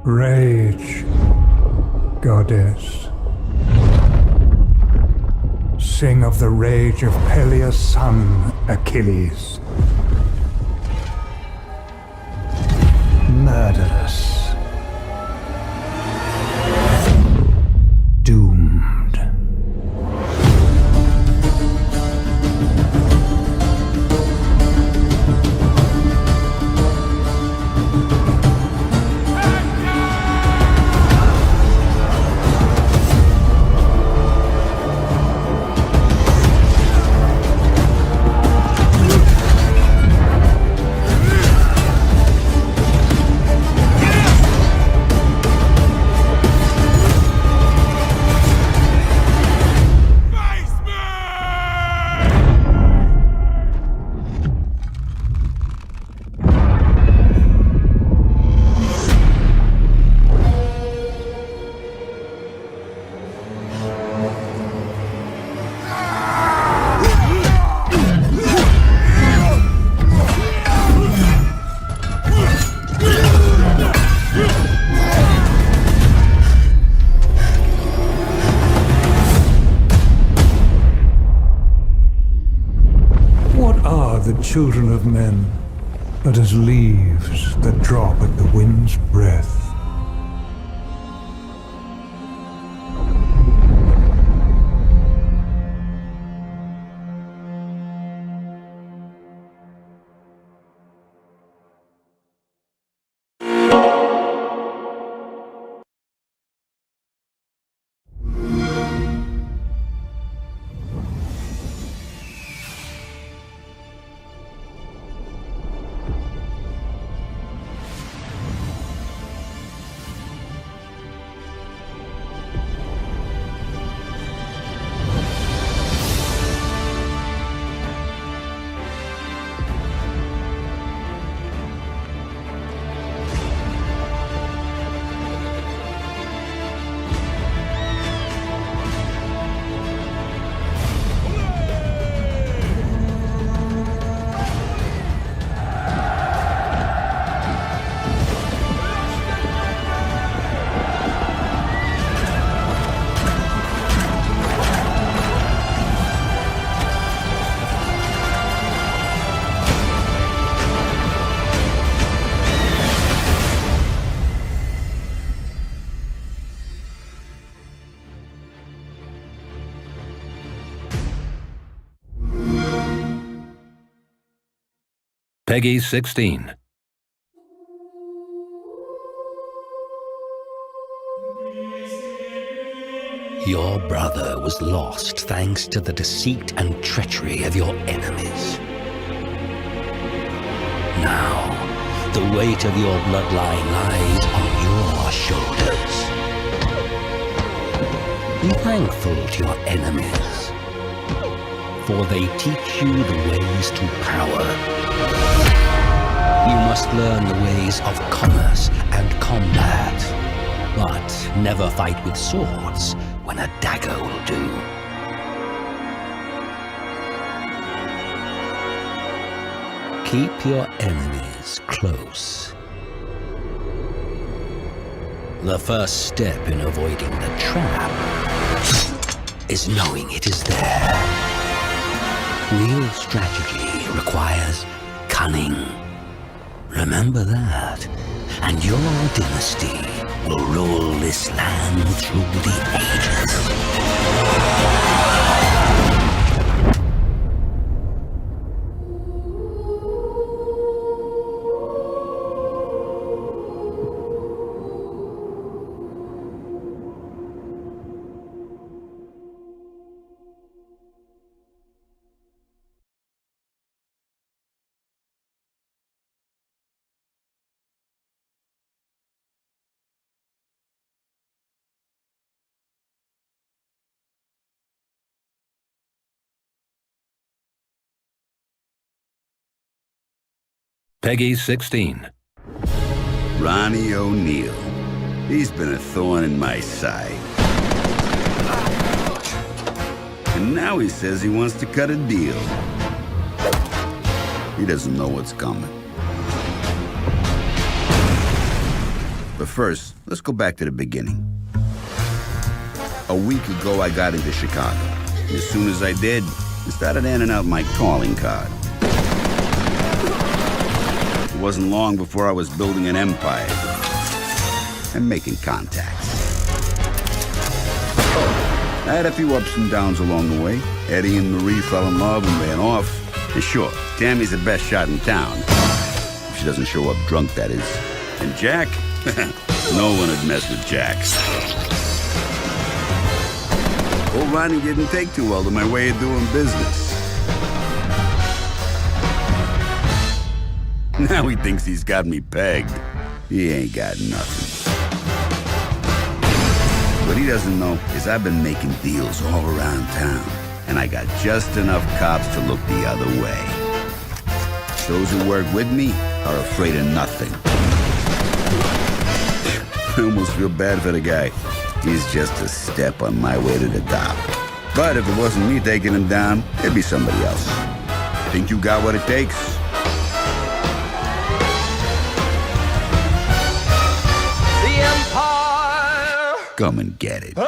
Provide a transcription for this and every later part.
Rage, goddess. Sing of the rage of Peleus' son, Achilles. Murderous. Doomed. The children of men, but as leaves that drop at the wind's breath. Peggy 16. Your brother was lost thanks to the deceit and treachery of your enemies. Now, the weight of your bloodline lies on your shoulders. Be thankful to your enemies, for they teach you the ways to power. You must learn the ways of commerce and combat, but never fight with swords when a dagger will do. Keep your enemies close. The first step in avoiding the trap is knowing it is there. Real strategy requires cunning. Remember that, and your dynasty will rule this land through the ages. Peggy 16. Ronnie O'Neill. He's been a thorn in my side. And now he says he wants to cut a deal. He doesn't know what's coming. But first, let's go back to the beginning. A week ago, I got into Chicago. And as soon as I did, I started handing out my calling card. It wasn't long before I was building an empire and making contacts. I had a few ups and downs along the way. Eddie and Marie fell in love and ran off. And sure, Tammy's the best shot in town. If she doesn't show up drunk, that is. And Jack? No one would mess with Jack. Old Ronnie didn't take too well to my way of doing business. Now he thinks he's got me pegged. He ain't got nothing. What he doesn't know is I've been making deals all around town, and I got just enough cops to look the other way. Those who work with me are afraid of nothing. I almost feel bad for the guy. He's just a step on my way to the top. But if it wasn't me taking him down, it'd be somebody else. Think you got what it takes? The Empire! Come and get it.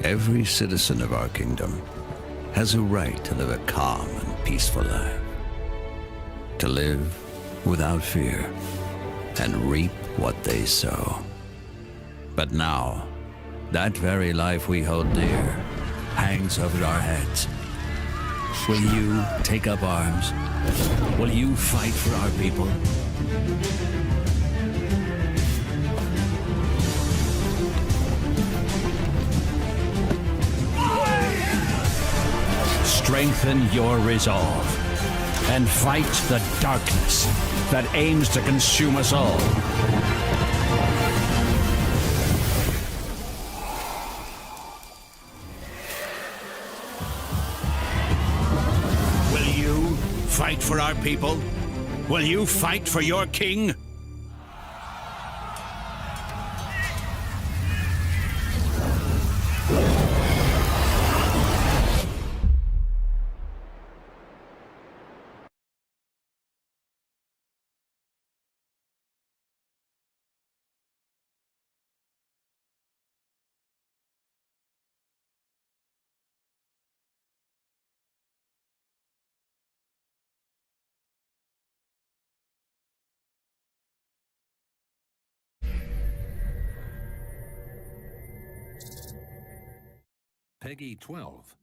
Every citizen of our kingdom has a right to live a calm and peaceful life. To live without fear and reap what they sow. But now, that very life we hold dear hangs over our heads. Will you take up arms? Will you fight for our people? Strengthen your resolve and fight the darkness that aims to consume us all. Will you fight for our people? Will you fight for your king? Peggy 12.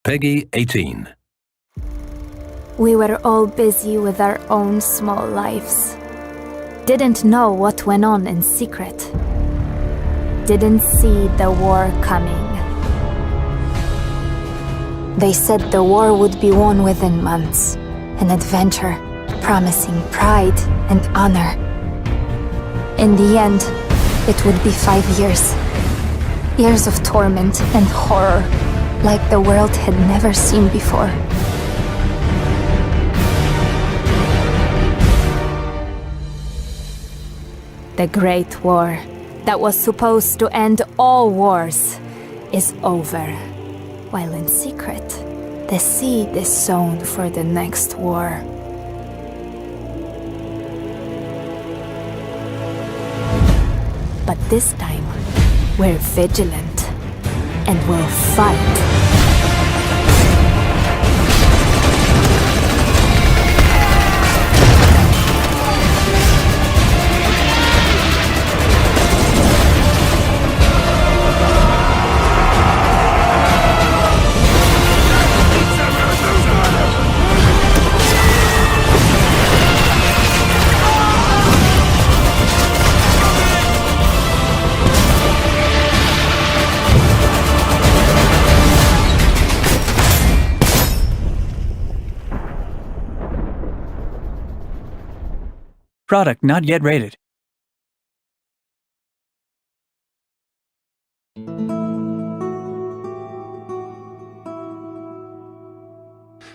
Peggy 18. We were all busy with our own small lives. Didn't know what went on in secret. Didn't see the war coming. They said the war would be won within months. An adventure promising pride and honor. In the end, it would be 5 years. Years of torment and horror, like the world had never seen before. The Great War, that was supposed to end all wars, is over. While in secret, the seed is sown for the next war. But this time, we're vigilant, and we'll fight. Product not yet rated.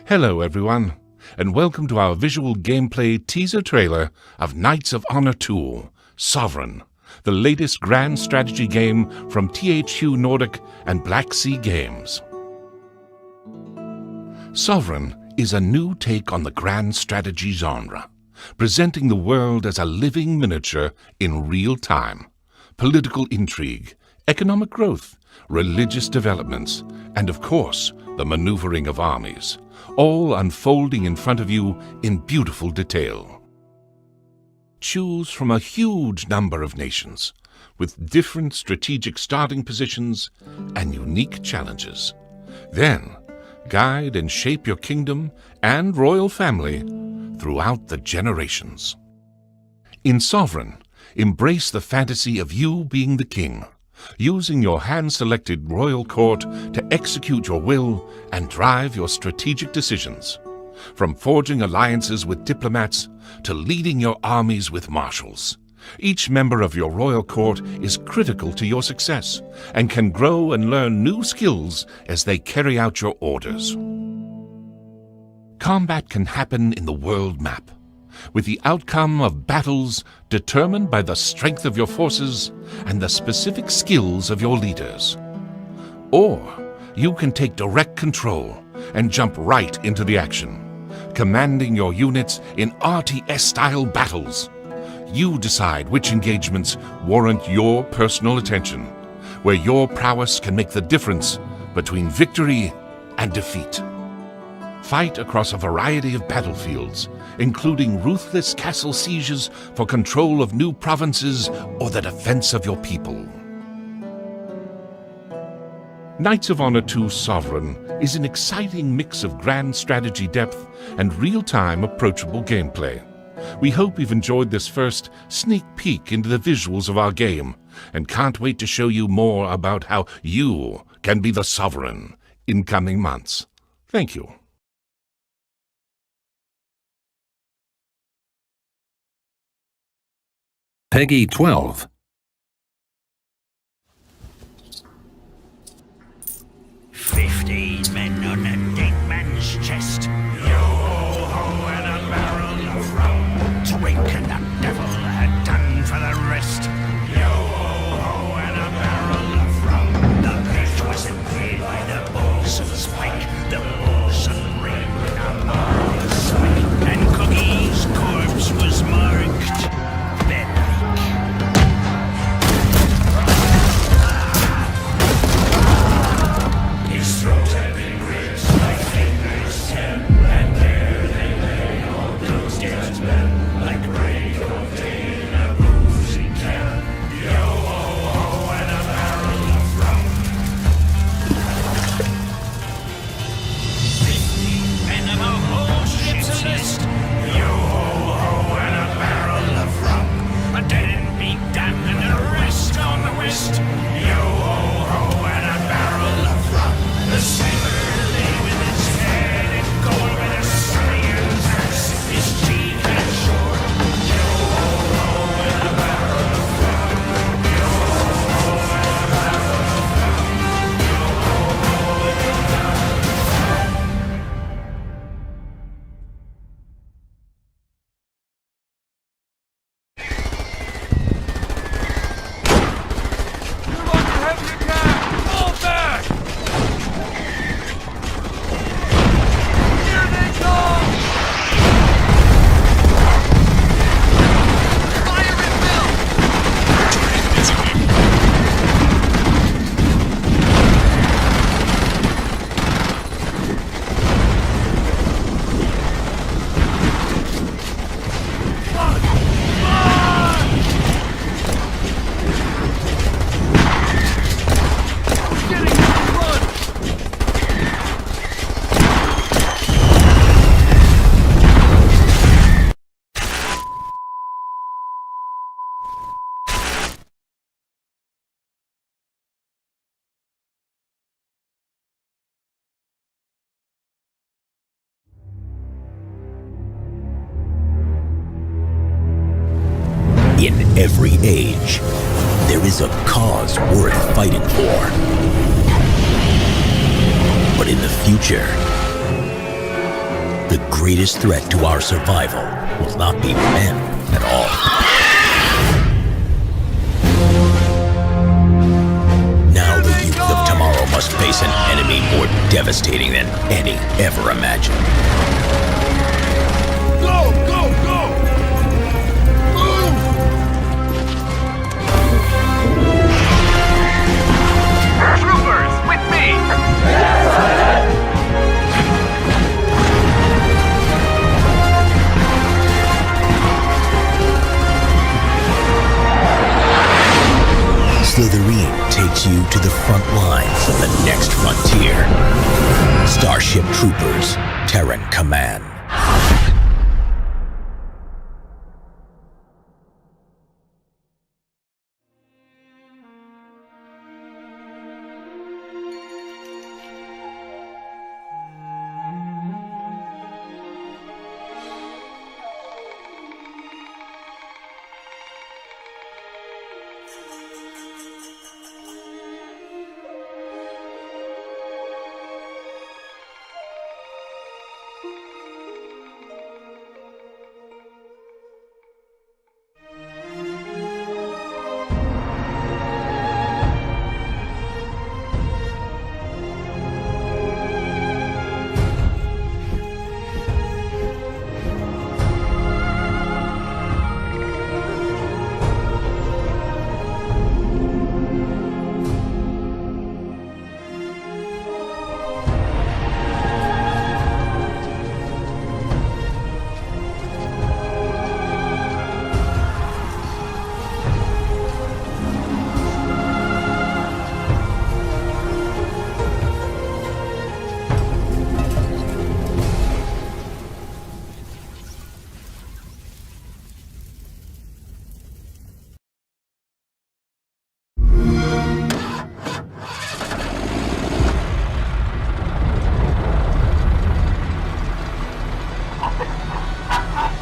Hello everyone, and welcome to our visual gameplay teaser trailer of Knights of Honor 2, Sovereign, the latest grand strategy game from THQ Nordic and Black Sea Games. Sovereign is a new take on the grand strategy genre, presenting the world as a living miniature in real time. Political intrigue, economic growth, religious developments, and of course, the maneuvering of armies, all unfolding in front of you in beautiful detail. Choose from a huge number of nations, with different strategic starting positions and unique challenges. Then, guide and shape your kingdom and royal family throughout the generations. In Sovereign, embrace the fantasy of you being the king, using your hand-selected royal court to execute your will and drive your strategic decisions, from forging alliances with diplomats to leading your armies with marshals. Each member of your royal court is critical to your success and can grow and learn new skills as they carry out your orders. Combat can happen in the world map, with the outcome of battles determined by the strength of your forces and the specific skills of your leaders. Or you can take direct control and jump right into the action, commanding your units in RTS-style battles. You decide which engagements warrant your personal attention, where your prowess can make the difference between victory and defeat. Fight across a variety of battlefields, including ruthless castle sieges for control of new provinces or the defense of your people. Knights of Honor 2 Sovereign is an exciting mix of grand strategy depth and real-time approachable gameplay. We hope you've enjoyed this first sneak peek into the visuals of our game and can't wait to show you more about how you can be the Sovereign in coming months. Thank you. Peggy 12. 15 men on a dead man's chest. Yo-ho and a barrel of rum. Drinking the devil had done for the rest. Yo-ho and a barrel of rum. The pitch was invaded by the bosun's pike. The bosun ring with a marvelous sight. And Cookie's corpse was marked bed-like. every age, there is a cause worth fighting for. But in the future, the greatest threat to our survival will not be men at all. Now the youth of tomorrow must face an enemy more devastating than any ever imagined. Go, go, go! Move! Troopers, with me! Slytherin takes you to the front lines of the next frontier. Starship Troopers, Terran Command.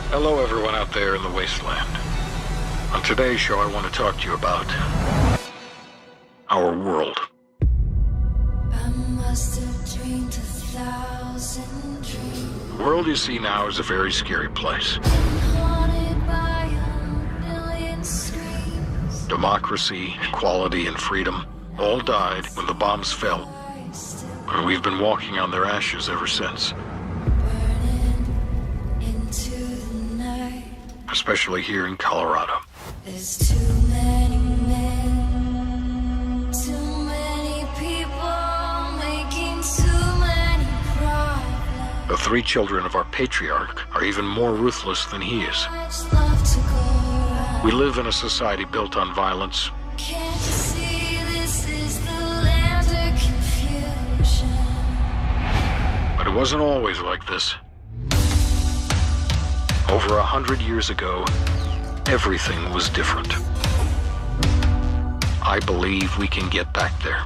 Hello everyone out there in the wasteland. On today's show I want to talk to you about our world. I must have dreamed 1,000 dreams. The world you see now is a very scary place. Haunted by a million screams. Democracy, equality, and freedom all died when the bombs fell. And we've been walking on their ashes ever since. Especially here in Colorado. There's too many men, too many people making too many problems. The three children of our patriarch are even more ruthless than he is. We live in a society built on violence. Can't you see this is the land of confusion? But it wasn't always like this. Over 100 years ago, everything was different. I believe we can get back there,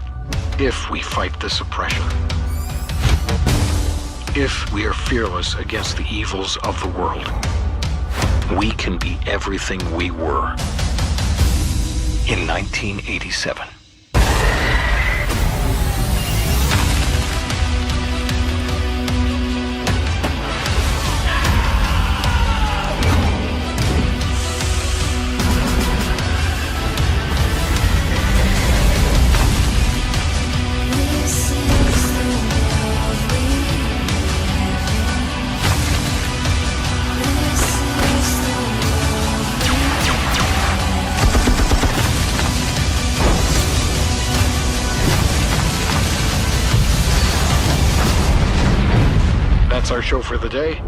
if we fight this oppression. If we are fearless against the evils of the world, we can be everything we were in 1987. That's our show for the day.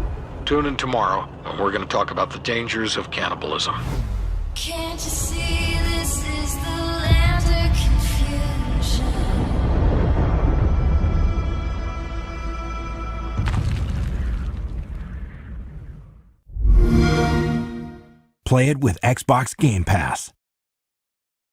Tune in tomorrow, and we're going to talk about the dangers of cannibalism. Can't you see this is the land of confusion? Play it with Xbox Game Pass.